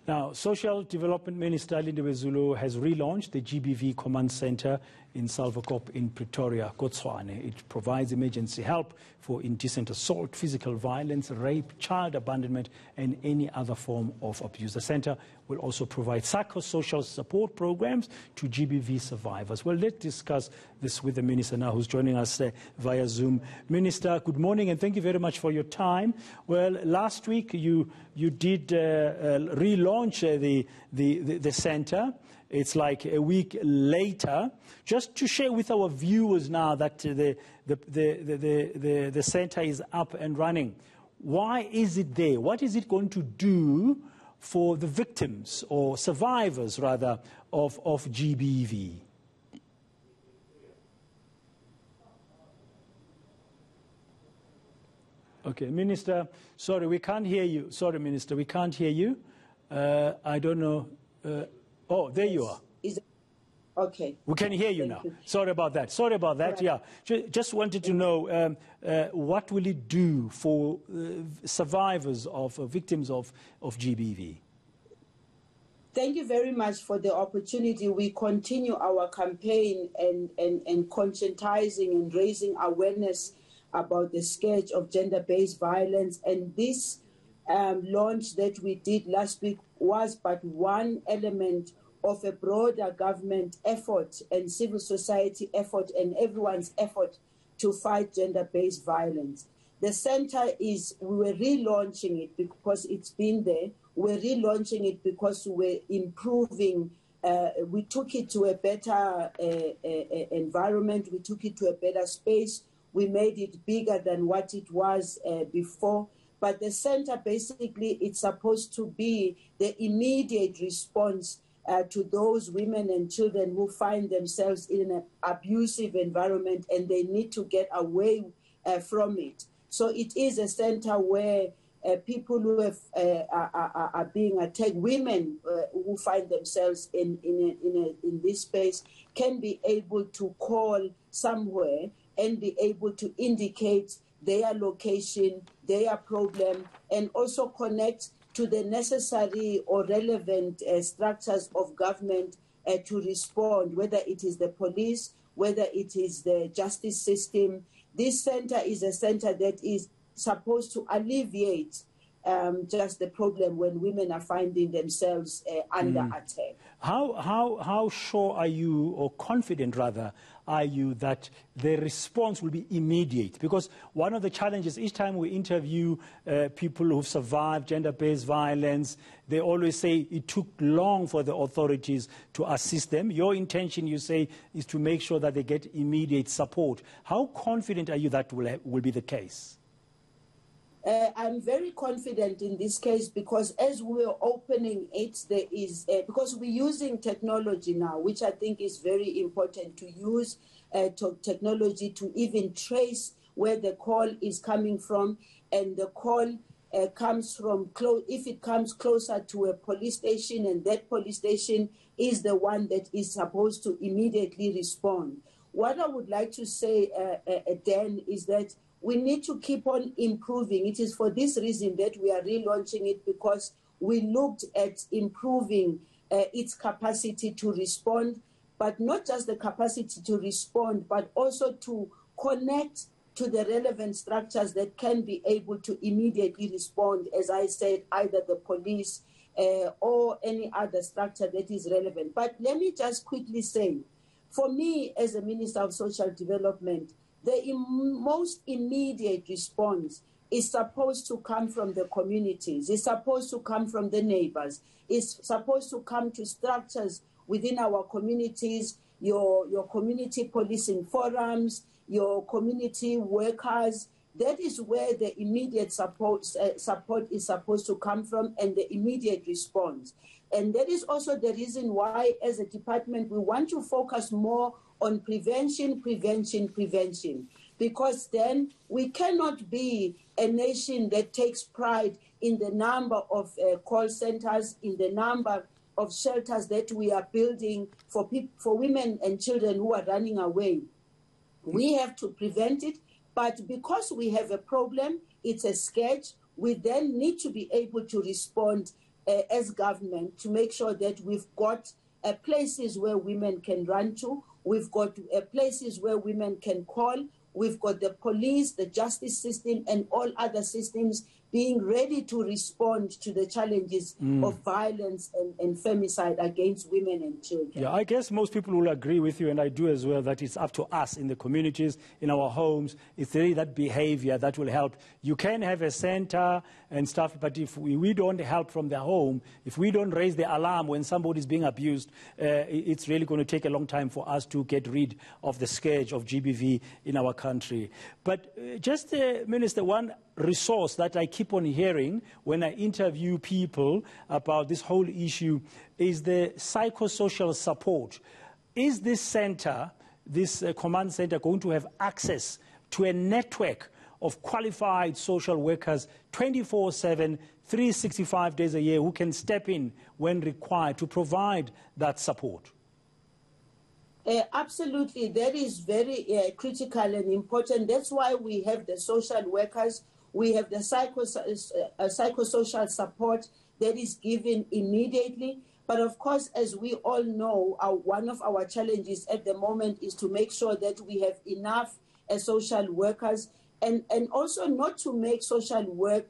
Now, Social Development Minister Lindiwe Zulu has relaunched the GBV Command Center in Salvakop in Pretoria, Botswana. It provides emergency help for indecent assault, physical violence, rape, child abandonment, and any other form of abuse. The center will also provide psychosocial support programs to GBV survivors. Well, let's discuss this with the Minister now, who's joining us via Zoom. Minister, good morning, and thank you very much for your time. Well, last week you did relaunch the center. It's like a week later. Just to share with our viewers now that the center is up and running. Why is it there? What is it going to do for the victims or survivors, rather, of GBV? Okay, Minister, sorry, we can't hear you. Sorry, Minister, we can't hear you. I don't know. Oh, there you are. Okay. We can hear you now. Sorry about that. Sorry about that. Right. Yeah. Just wanted to know what will it do for survivors of victims of GBV? Thank you very much for the opportunity. We continue our campaign and conscientizing and raising awareness about the scourge of gender-based violence. And this launch that we did last week was but one element of a broader government effort and civil society effort and everyone's effort to fight gender-based violence. The center we were relaunching it because it's been there. We're relaunching it because we're improving. We took it to a better environment. We took it to a better space. We made it bigger than what it was before. But the center, basically, it's supposed to be the immediate response to those women and children who find themselves in an abusive environment and they need to get away from it. So it is a center where people who are being attacked, women who find themselves in this space, can be able to call somewhere and be able to indicate their location, their problem, and also connect to the necessary or relevant structures of government to respond, whether it is the police, whether it is the justice system. This center is a center that is supposed to alleviate just the problem when women are finding themselves under attack. How sure are you, or confident rather, are you that the response will be immediate? Because one of the challenges, each time we interview people who've survived gender-based violence, they always say it took long for the authorities to assist them. Your intention, you say, is to make sure that they get immediate support. How confident are you that will be the case? I'm very confident in this case because as we're opening it, there is, because we're using technology now, which I think is very important to use technology to even trace where the call is coming from, and the call comes from, if it comes closer to a police station, and that police station is the one that is supposed to immediately respond. What I would like to say, Dan, is that we need to keep on improving. It is for this reason that we are relaunching it, because we looked at improving its capacity to respond, but not just the capacity to respond, but also to connect to the relevant structures that can be able to immediately respond, as I said, either the police or any other structure that is relevant. But let me just quickly say, for me as a Minister of Social Development, the most immediate response is supposed to come from the communities. It's supposed to come from the neighbors. It's supposed to come to structures within our communities, your community policing forums, your community workers. That is where the immediate support is supposed to come from, and the immediate response. And that is also the reason why, as a department, we want to focus more on prevention, because then we cannot be a nation that takes pride in the number of call centers, in the number of shelters that we are building for women and children who are running away. We have to prevent it, but because we have a problem, it's a scourge, we then need to be able to respond as government to make sure that we've got places where women can run to, we've got places where women can call, we've got the police, the justice system, and all other systems being ready to respond to the challenges of violence and femicide against women and children. Yeah, I guess most people will agree with you, and I do as well, that it's up to us in the communities, in our homes. It's really that behavior that will help. You can have a center and stuff, but if we don't help from the home, if we don't raise the alarm when somebody is being abused, it's really going to take a long time for us to get rid of the scourge of GBV in our country. But just, Minister, one resource that I keep on hearing when I interview people about this whole issue is the psychosocial support. Is this center, this command center, going to have access to a network of qualified social workers 24/7, 365 days a year who can step in when required to provide that support? Absolutely. That is very critical and important. That's why we have the social workers. We have the psychosocial support that is given immediately. But of course, as we all know, one of our challenges at the moment is to make sure that we have enough social workers, and also not to make social work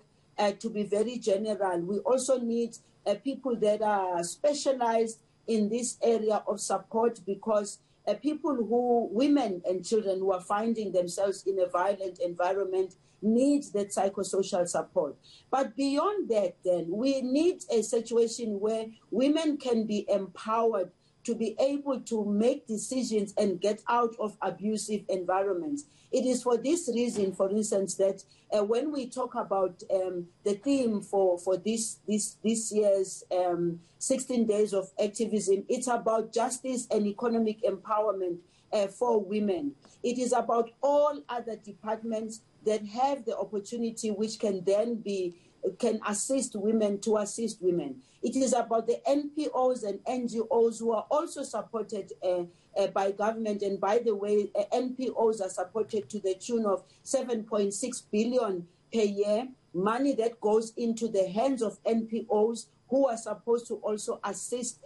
to be very general. We also need people that are specialized in this area of support, because women and children who are finding themselves in a violent environment need that psychosocial support. But beyond that, then, we need a situation where women can be empowered to be able to make decisions and get out of abusive environments. It is for this reason, for instance, that when we talk about the theme for this year's 16 days of activism, it's about justice and economic empowerment for women. It is about all other departments that have the opportunity, which can then can assist women to assist women. It is about the NPOs and NGOs who are also supported by government. And by the way, NPOs are supported to the tune of 7.6 billion per year, money that goes into the hands of NPOs who are supposed to also assist.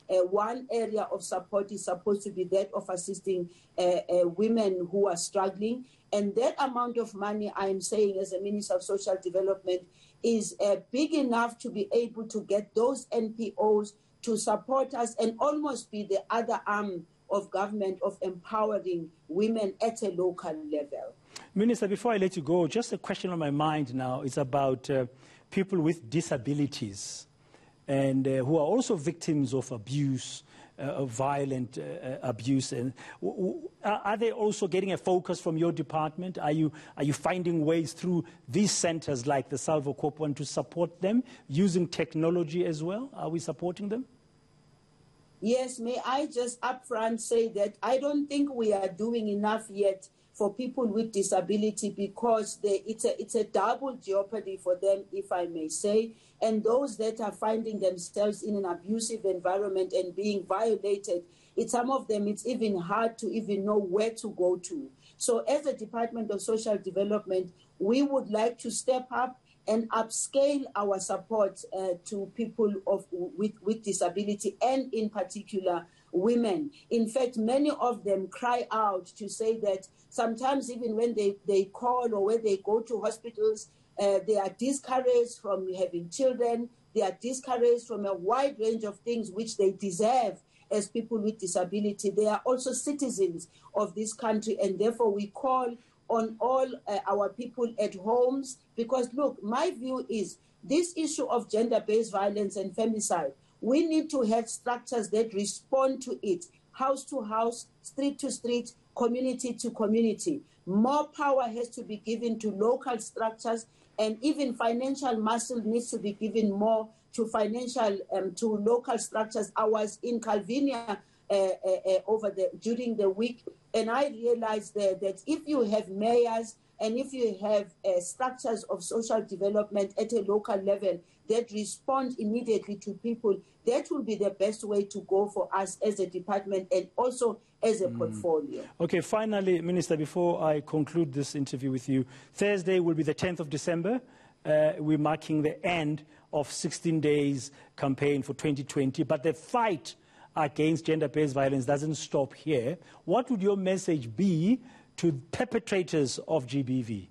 One area of support is supposed to be that of assisting women who are struggling. And that amount of money, I'm saying as a Minister of Social Development, is big enough to be able to get those NPOs to support us and almost be the other arm of government of empowering women at a local level. Minister, before I let you go, just a question on my mind now is about people with disabilities and who are also victims of abuse, violent abuse. And are they also getting a focus from your department? Are you finding ways through these centers like the Salvo Corp one to support them using technology as well? Are we supporting them? Yes, may I just upfront say that I don't think we are doing enough yet for people with disability, because it's a double jeopardy for them, if I may say. And those that are finding themselves in an abusive environment and being violated, some of them, it's even hard to even know where to go to. So as a Department of Social Development, we would like to step up and upscale our support to people with disability, and in particular women. In fact, many of them cry out to say that sometimes even when they call or when they go to hospitals, they are discouraged from having children. They are discouraged from a wide range of things which they deserve as people with disability. They are also citizens of this country, and therefore we call on all our people at homes, because look, my view is this issue of gender-based violence and femicide, we need to have structures that respond to it, house to house, street to street, community to community. More power has to be given to local structures, and even financial muscle needs to be given more to to local structures. I was in Calvinia during the week, and I realized that if you have mayors and if you have structures of social development at a local level that respond immediately to people, that will be the best way to go for us as a department and also as a portfolio. Okay, finally, Minister, before I conclude this interview with you, Thursday will be the 10th of December. We're marking the end of 16 days campaign for 2020, but the fight against gender-based violence doesn't stop here. What would your message be to perpetrators of GBV?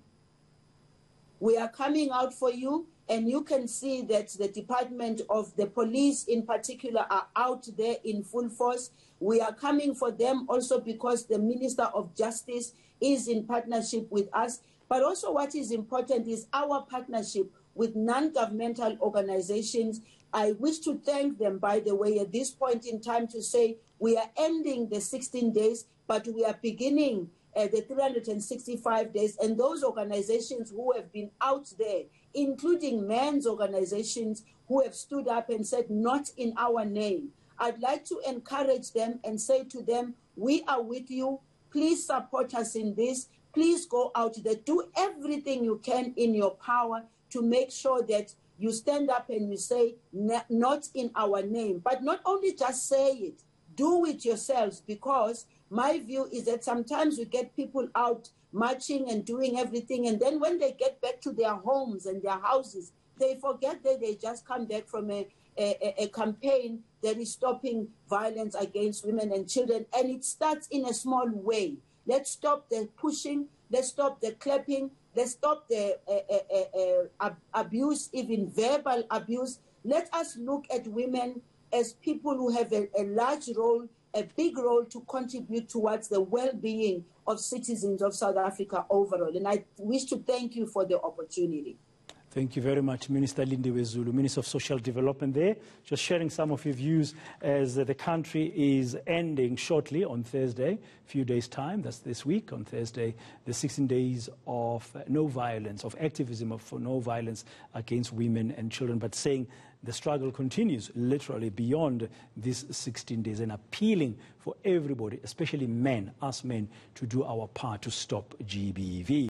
We are coming out for you, and you can see that the Department of the Police in particular are out there in full force. We are coming for them also because the Minister of Justice is in partnership with us. But also what is important is our partnership with non-governmental organizations. I wish to thank them, by the way, at this point in time to say we are ending the 16 days, but we are beginning the 365 days. And those organizations who have been out there, including men's organizations who have stood up and said, not in our name, I'd like to encourage them and say to them, we are with you. Please support us in this. Please go out there. Do everything you can in your power to make sure that you stand up and you say, not in our name. But not only just say it, do it yourselves, because my view is that sometimes we get people out marching and doing everything, and then when they get back to their homes and their houses, they forget that they just come back from a campaign that is stopping violence against women and children, and it starts in a small way. Let's stop the pushing, let's stop the clapping, let's stop the abuse, even verbal abuse. Let us look at women as people who have a large role, a big role to contribute towards the well-being of citizens of South Africa overall. And I wish to thank you for the opportunity. Thank you very much, Minister Lindiwe Zulu, Minister of Social Development there, just sharing some of your views as the country is ending shortly on Thursday, a few days' time, that's this week, on Thursday, the 16 days of no violence, of activism for no violence against women and children, but saying the struggle continues literally beyond these 16 days and appealing for everybody, especially men, us men, to do our part to stop GBV.